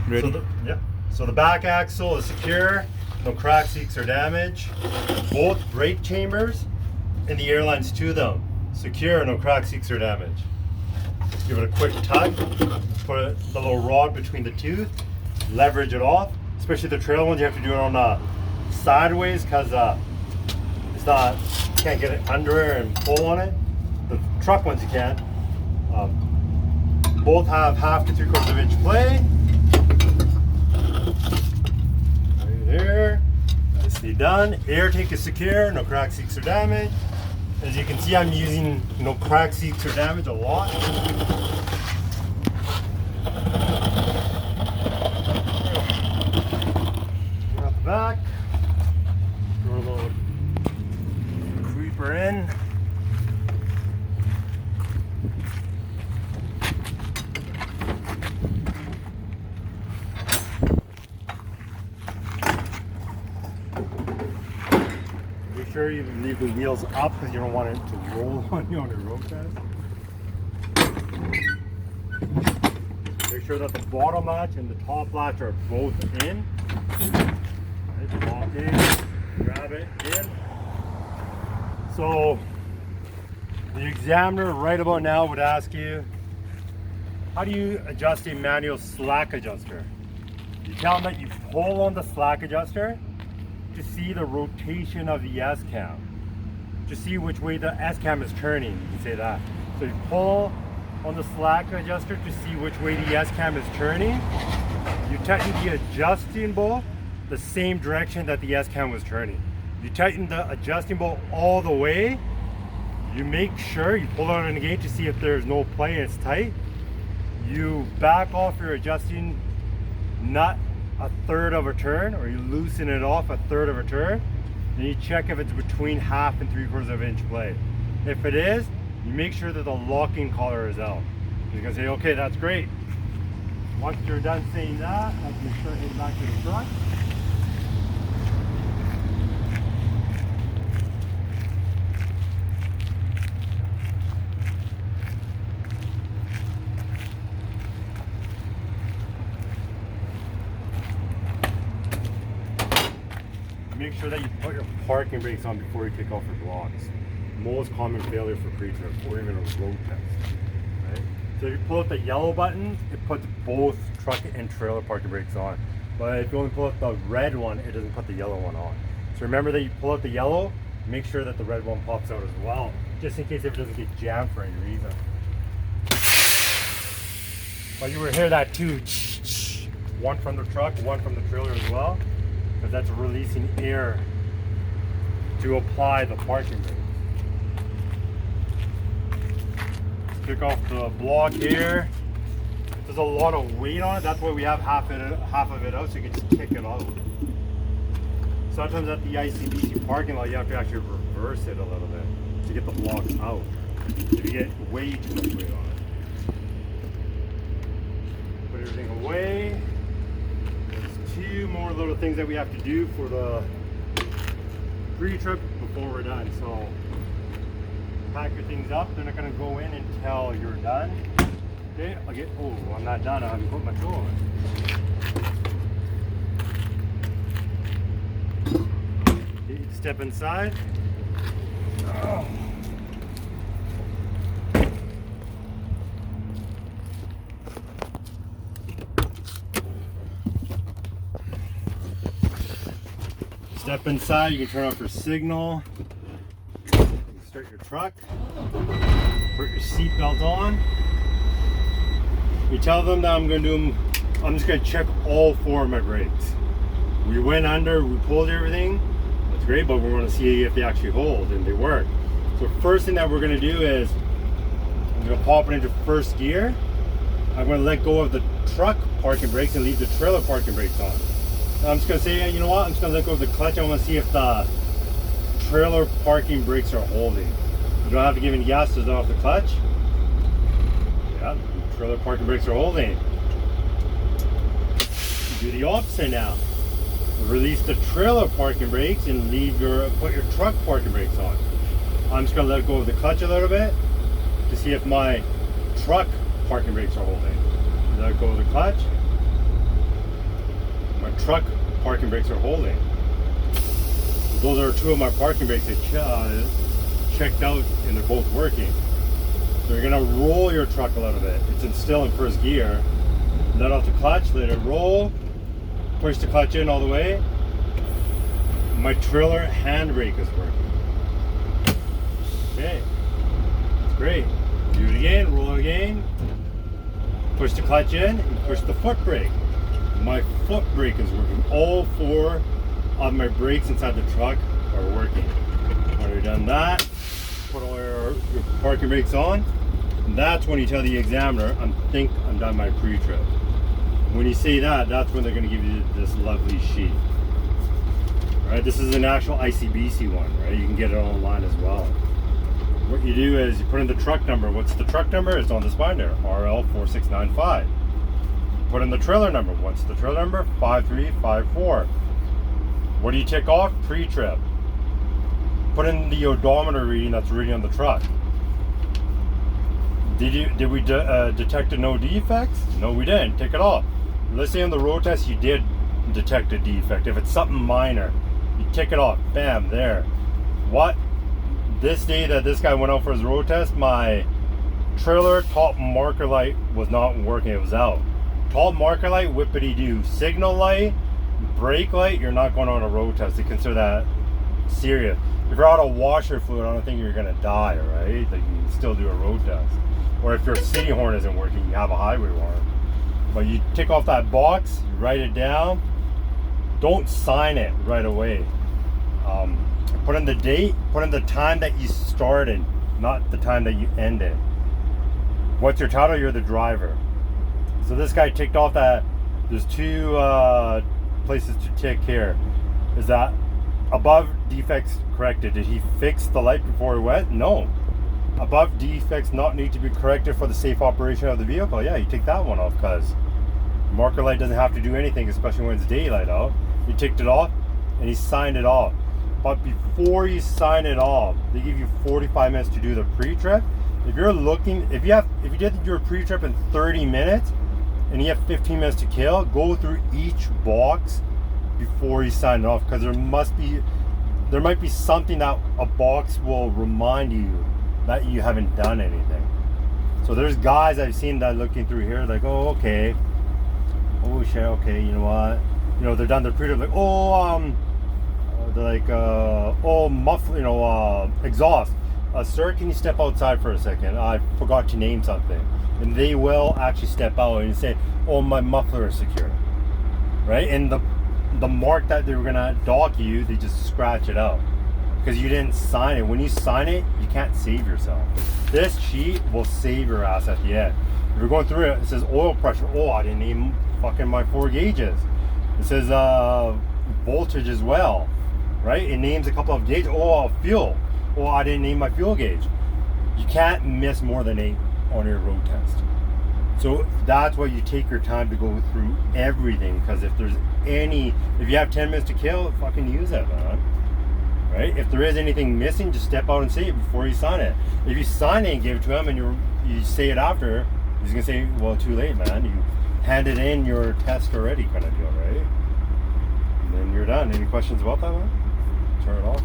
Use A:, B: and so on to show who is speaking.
A: Ready?
B: So the back axle is secure, no cracks, leaks, or damage. Both brake chambers and the air lines to them, secure, no cracks, leaks, or damage. Give it a quick tug, put the little rod between the two, leverage it off. Especially the trailer ones, you have to do it on sideways because it's not, you can't get it under and pull on it. The truck ones you can. Both have 1/2 to 3/4 inch play. Right there. Nicely done. Air tank is secure, no cracks, leaks, or damage. As you can see, I'm using no cracks, leaks, or damage a lot. Out the back. Throw a little creeper in. Make sure you leave the wheels up because you don't want it to roll on you on your road test. Make sure that the bottom latch and the top latch are both in. Right, lock in, grab it in. So the examiner right about now would ask you, how do you adjust a manual slack adjuster? You tell them that you pull on the slack adjuster to see the rotation of the S-cam, to see which way the S-cam is turning. You can say that. So you pull on the slack adjuster to see which way the S-cam is turning. You tighten the adjusting bolt the same direction that the S-cam was turning. You tighten the adjusting bolt all the way. You make sure you pull it out of the gate to see if there's no play and it's tight. You back off your adjusting nut 1/3 of a turn, or you loosen it off 1/3 of a turn, and you check if it's between 1/2 and 3/4 inch play. If it is, you make sure that the locking collar is out. You're gonna say, okay, that's great. Once you're done saying that, I'm gonna start heading back to the truck. Make sure that you put your parking brakes on before you kick off your blocks. Most common failure for pre-trip or even a road test. Right? So if you pull out the yellow button, it puts both truck and trailer parking brakes on. But if you only pull out the red one, it doesn't put the yellow one on. So remember that you pull out the yellow, make sure that the red one pops out as well, just in case if it doesn't get jammed for any reason. But you will hear that too, one from the truck, one from the trailer as well, because that's releasing air to apply the parking brake. Let's kick off the block here. There's a lot of weight on it, that's why we have half of it out, so you can just kick it out. Sometimes at the ICBC parking lot, you have to actually reverse it a little bit to get the blocks out, if you get way too much weight on it. Put everything away. There's 2 more little things that we have to do for the pre-trip before we're done. So pack your things up. They're not going to go in until you're done. Okay, oh, I'm not done. I haven't put my tool on. Okay, step inside. Oh. Step inside, you can turn off your signal, you can start your truck, put your seatbelt on. You tell them that I'm just going to check all 4 of my brakes. We went under, we pulled everything, that's great, but we're going to see if they actually hold and they work. So first thing that we're going to do is, I'm going to pop it into first gear. I'm going to let go of the truck parking brakes and leave the trailer parking brakes on. I'm just going to say, you know what, I'm just going to let go of the clutch. I want to see if the trailer parking brakes are holding. You don't have to give any gas to off the clutch. Yeah, trailer parking brakes are holding. Do the opposite now. Release the trailer parking brakes and put your truck parking brakes on. I'm just going to let go of the clutch a little bit to see if my truck parking brakes are holding. Let go of the clutch. truck parking brakes are holding. Those are two of my parking brakes that checked out and they're both working. So you're gonna roll your truck a little bit. It's still in first gear. Let off the clutch, let it roll, push the clutch in all the way. My trailer handbrake is working. Okay, that's great. Do it again, roll it again. Push the clutch in and push the foot brake. My foot brake is working. All four of my brakes inside the truck are working. When you're done that, put all your parking brakes on. And that's when you tell the examiner, I think I'm done my pre-trip. When you say that, that's when they're going to give you this lovely sheet. All right, this is an actual ICBC one, right? You can get it online as well. What you do is you put in the truck number. What's the truck number? It's on this binder, RL4695. Put in the trailer number. What's the trailer number? 5354. What do you tick off? Pre-trip. Put in the odometer reading that's reading on the truck. Did we detect no defects? No, we didn't. Tick it off. Let's say on the road test you did detect a defect. If it's something minor, you tick it off. Bam, there. What? This day that this guy went out for his road test, my trailer top marker light was not working. It was out. Top marker light, whippity-doo. Signal light, brake light, you're not going on a road test. They consider that serious. If you're out of washer fluid, I don't think you're gonna die, right? Like, you can still do a road test. Or if your city horn isn't working, you have a highway horn. But you tick off that box, you write it down. Don't sign it right away. Put in the date, put in the time that you started, not the time that you ended. What's your title? You're the driver. So this guy ticked off that. There's two places to tick here. Is that above defects corrected? Did he fix the light before he went? No. Above defects not need to be corrected for the safe operation of the vehicle. Yeah, you take that one off because marker light doesn't have to do anything, especially when it's daylight out. He ticked it off and he signed it off. But before you sign it off, they give you 45 minutes to do the pre-trip. If you're looking, if you did your pre-trip in 30 minutes and you have 15 minutes to kill, go through each box before you sign it off, because there might be something that a box will remind you that you haven't done anything. So there's guys I've seen that looking through here like, oh, okay, oh shit, okay, you know what, you know, they're done their pre-trip, like, they're like, oh, muffler, you know, exhaust. Sir, can you step outside for a second? I forgot to name something. And they will actually step out and say, oh, my muffler is secure, right? And the mark that they were gonna dock you, they just scratch it out because you didn't sign it. When you sign it, you can't save yourself. This sheet will save your ass at the end. If you're going through it, it says oil pressure. Oh, I didn't name fucking my 4 gauges. It says voltage as well, right? It names a couple of gauges. Oh, fuel. Oh, I didn't name my fuel gauge. You can't miss more than 8 on your road test. So that's why you take your time to go through everything, because if you have 10 minutes to kill, fucking use it, man. Right? If there is anything missing, just step out and say it before you sign it. If you sign it and give it to him and you say it after, he's gonna say, well, too late, man. You handed in your test already, kind of deal, right? And then you're done. Any questions about that one? Turn it off.